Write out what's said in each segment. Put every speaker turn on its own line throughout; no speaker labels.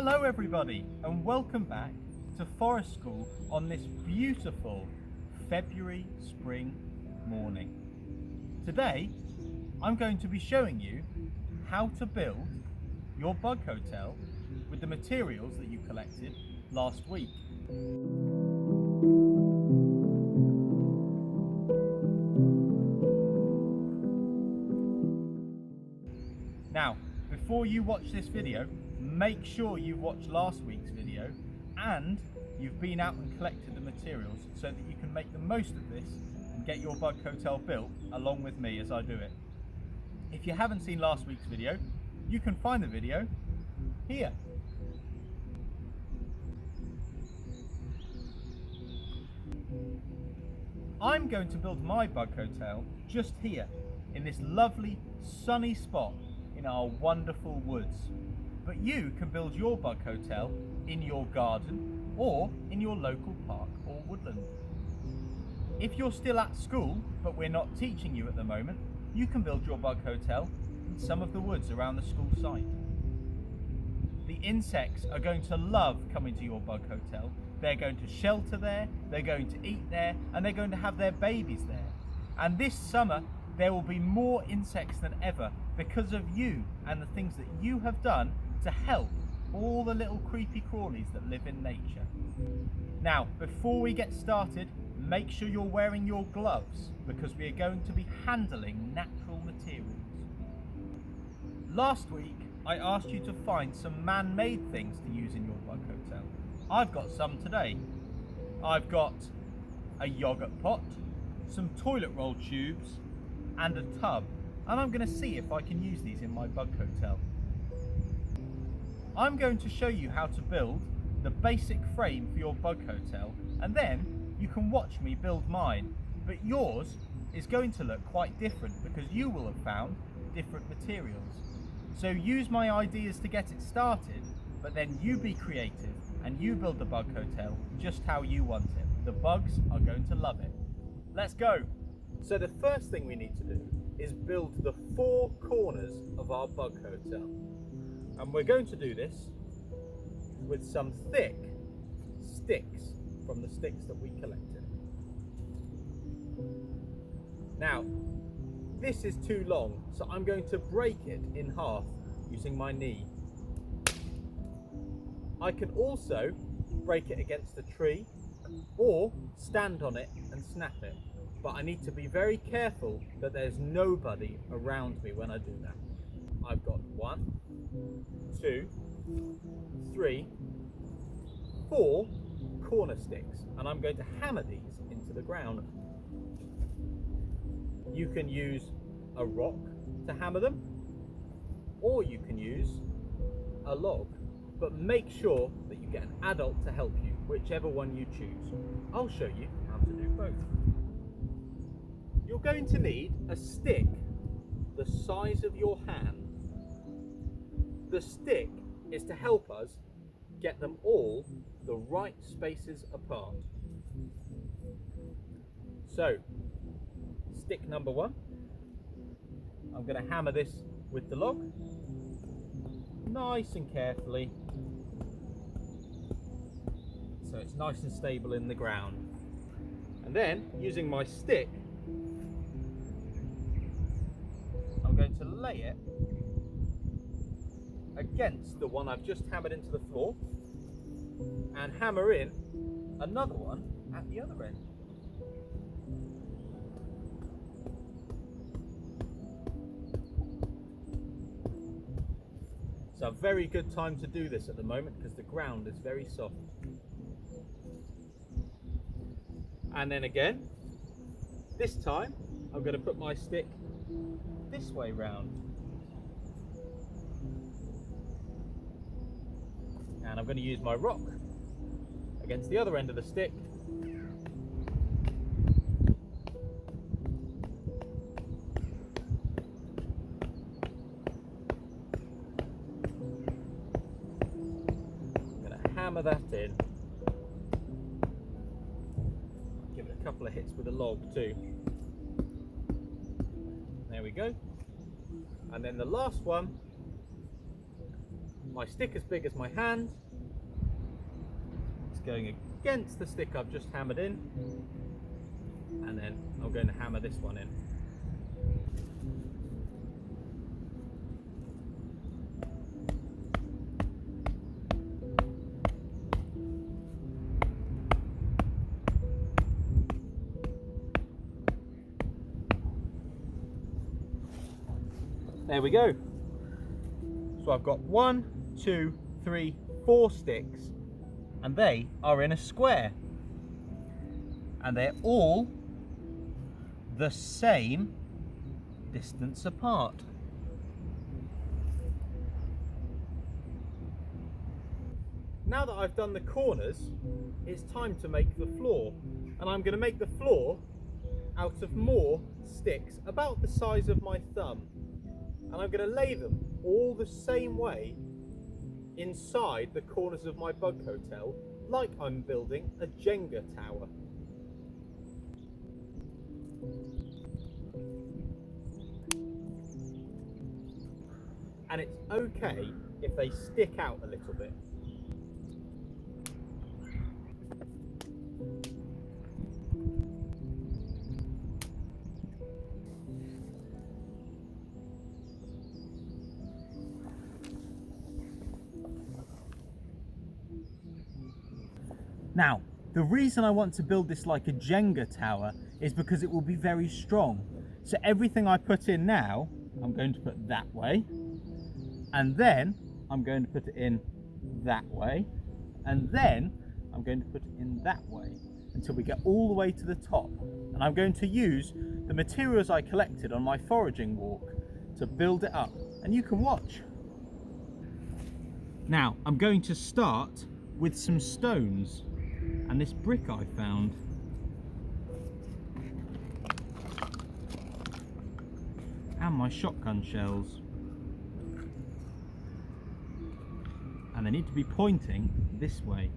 Hello everybody and welcome back to Forest School on this beautiful February spring morning. Today I'm going to be showing you how to build your bug hotel with the materials that you collected last week. Now, before you watch this video, make sure you've watched last week's video and you've been out and collected the materials so that you can make the most of this and get your bug hotel built along with me as I do it. If you haven't seen last week's video, you can find the video here. I'm going to build my bug hotel just here in this lovely sunny spot in our wonderful woods. But you can build your bug hotel in your garden or in your local park or woodland. If you're still at school but we're not teaching you at the moment, you can build your bug hotel in some of the woods around the school site. The insects are going to love coming to your bug hotel. They're going to shelter there, they're going to eat there, and they're going to have their babies there. And this summer there will be more insects than ever because of you and the things that you have done to help all the little creepy crawlies that live in nature. Now, before we get started, make sure you're wearing your gloves because we are going to be handling natural materials. Last week, I asked you to find some man-made things to use in your bug hotel. I've got some today. I've got a yogurt pot, some toilet roll tubes, and a tub. And I'm going to see if I can use these in my bug hotel. I'm going to show you how to build the basic frame for your bug hotel, and then you can watch me build mine. But yours is going to look quite different because you will have found different materials. So use my ideas to get it started, but then you be creative and you build the bug hotel just how you want it. The bugs are going to love it. Let's go. So the first thing we need to do is build the 4 corners of our bug hotel. And we're going to do this with some thick sticks from the sticks that we collected. Now, this is too long, so I'm going to break it in half using my knee. I can also break it against a tree or stand on it and snap it. But I need to be very careful that there's nobody around me when I do that. I've got 1, 2, 3, 4 corner sticks, and I'm going to hammer these into the ground. You can use a rock to hammer them, or you can use a log, but make sure that you get an adult to help you, whichever one you choose. I'll show you how to do both. You're going to need a stick the size of your hand. The stick is to help us get them all the right spaces apart. So, stick number 1, I'm going to hammer this with the log, nice and carefully, so it's nice and stable in the ground. And then, using my stick, I'm going to lay it against the one I've just hammered into the floor and hammer in another one at the other end. It's a very good time to do this at the moment because the ground is very soft. And then again, this time I'm going to put my stick this way round. And I'm going to use my rock against the other end of the stick. I'm going to hammer that in. Give it a couple of hits with a log too. There we go. And then the last one, my stick as big as my hand. It's going against the stick I've just hammered in, and then I'm going to hammer this one in. There we go. So I've got 1, 2, 3, 4 sticks, and they are in a square. And they're all the same distance apart. Now that I've done the corners, it's time to make the floor. And I'm going to make the floor out of more sticks, about the size of my thumb. And I'm going to lay them all the same way inside the corners of my bug hotel, like I'm building a Jenga tower. And it's okay if they stick out a little bit. Now, the reason I want to build this like a Jenga tower is because it will be very strong. So everything I put in now, I'm going to put that way, and then I'm going to put it in that way, and then I'm going to put it in that way until we get all the way to the top. And I'm going to use the materials I collected on my foraging walk to build it up, and you can watch. Now, I'm going to start with some stones and this brick I found. And my shotgun shells. And they need to be pointing this way.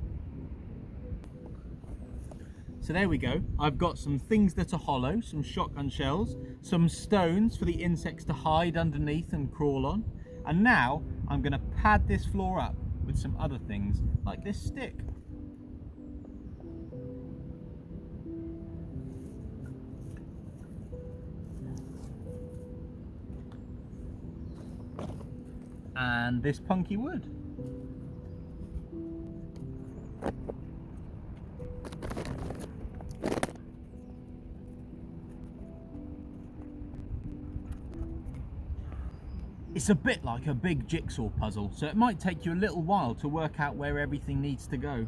So there we go. I've got some things that are hollow, some shotgun shells, some stones for the insects to hide underneath and crawl on. And now I'm going to pad this floor up with some other things, like this stick. And this punky wood. It's a bit like a big jigsaw puzzle, so it might take you a little while to work out where everything needs to go.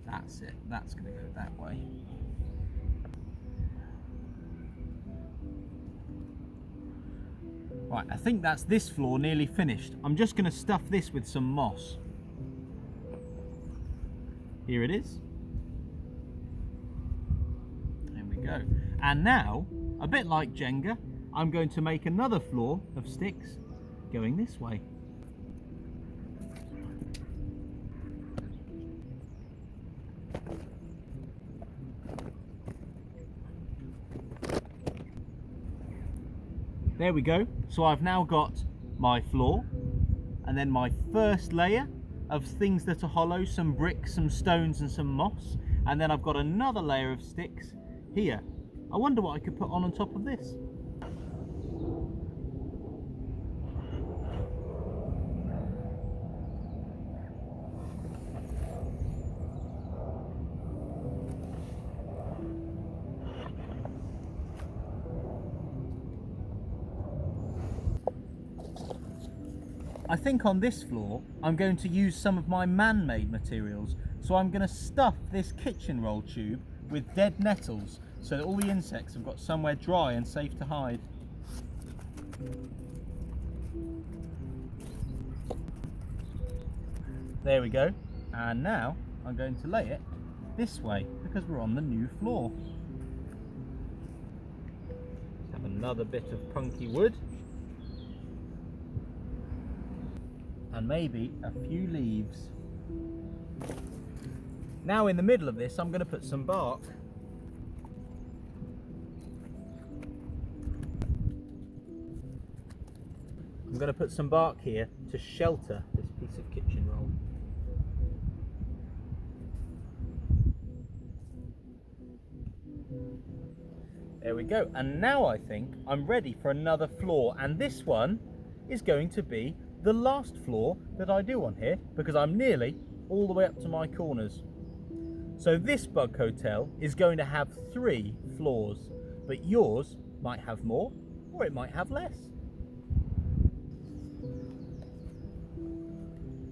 That's it, that's going to go that way. Right, I think that's this floor nearly finished. I'm just going to stuff this with some moss. Here it is. There we go. And now, a bit like Jenga, I'm going to make another floor of sticks going this way. There we go. So I've now got my floor, and then my first layer of things that are hollow, some bricks, some stones and some moss, and then I've got another layer of sticks here. I wonder what I could put on top of this. I think on this floor I'm going to use some of my man-made materials, so I'm going to stuff this kitchen roll tube with dead nettles so that all the insects have got somewhere dry and safe to hide. There we go, and now I'm going to lay it this way because we're on the new floor. Let's have another bit of punky wood. And maybe a few leaves. Now in the middle of this I'm going to put some bark. I'm going to put some bark here to shelter this piece of kitchen roll. There we go, and now I think I'm ready for another floor, and this one is going to be the last floor that I do on here because I'm nearly all the way up to my corners. So this bug hotel is going to have 3 floors, but yours might have more or it might have less.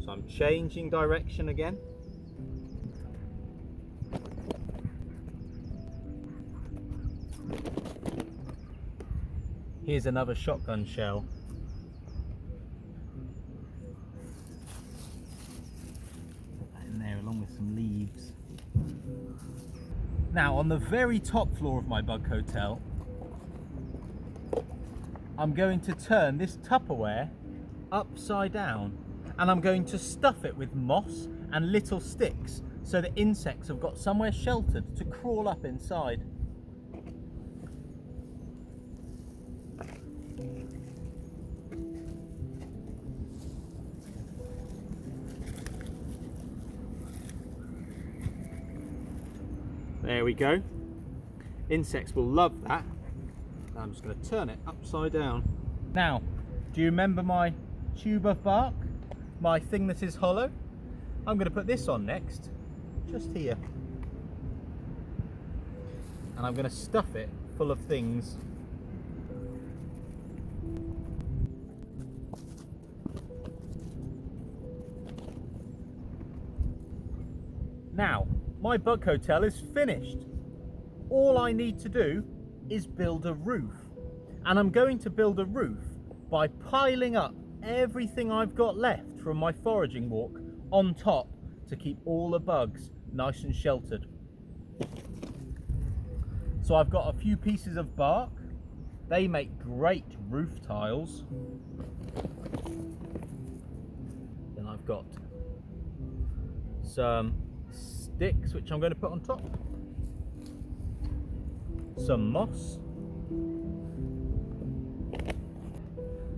So I'm changing direction again. Here's another shotgun shell. Put that in there along with some leaves. Now on the very top floor of my bug hotel, I'm going to turn this Tupperware upside down and I'm going to stuff it with moss and little sticks so that insects have got somewhere sheltered to crawl up inside. There we go. Insects will love that. Now I'm just going to turn it upside down. Now, do you remember my tube of bark? My thing that is hollow? I'm going to put this on next, just here. And I'm going to stuff it full of things. Now, my bug hotel is finished. All I need to do is build a roof. And I'm going to build a roof by piling up everything I've got left from my foraging walk on top to keep all the bugs nice and sheltered. So I've got a few pieces of bark. They make great roof tiles. Then I've got some sticks which I'm going to put on top, some moss,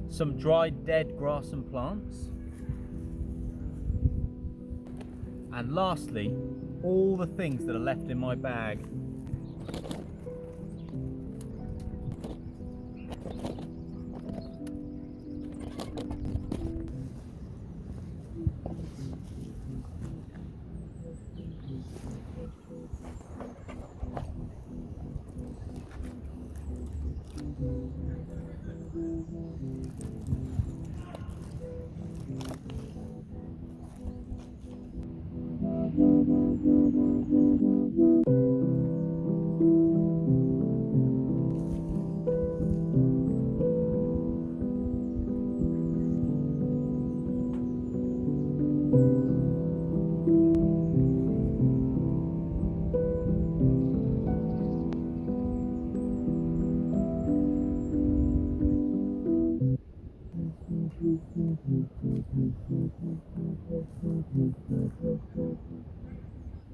some dried dead grass and plants, and lastly all the things that are left in my bag.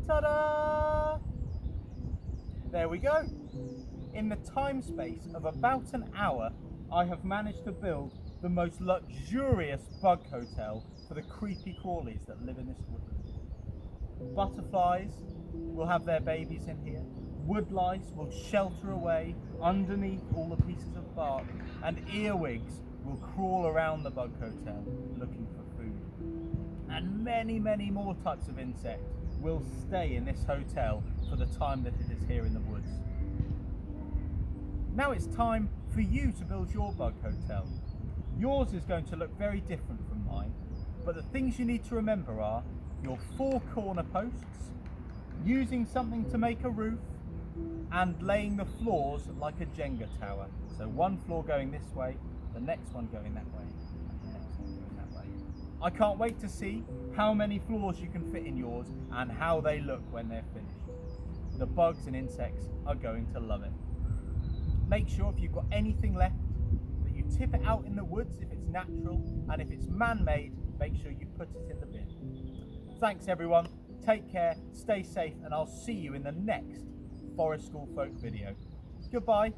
Ta-da! There we go. In the time space of about an hour, I have managed to build the most luxurious bug hotel for the creepy crawlies that live in this woodland. Butterflies will have their babies in here. Woodlice will shelter away underneath all the pieces of bark, and earwigs will crawl around the bug hotel looking for food. And many, many more types of insects will stay in this hotel for the time that it is here in the woods. Now it's time for you to build your bug hotel. Yours is going to look very different from mine, but the things you need to remember are your 4 corner posts, using something to make a roof, and laying the floors like a Jenga tower. So one floor going this way, the next one going that way, and the next one going that way. I can't wait to see how many floors you can fit in yours and how they look when they're finished. The bugs and insects are going to love it. Make sure if you've got anything left that you tip it out in the woods if it's natural, and if it's man-made, make sure you put it in the bin. Thanks everyone, take care, stay safe, and I'll see you in the next Forest School Folk video. Goodbye.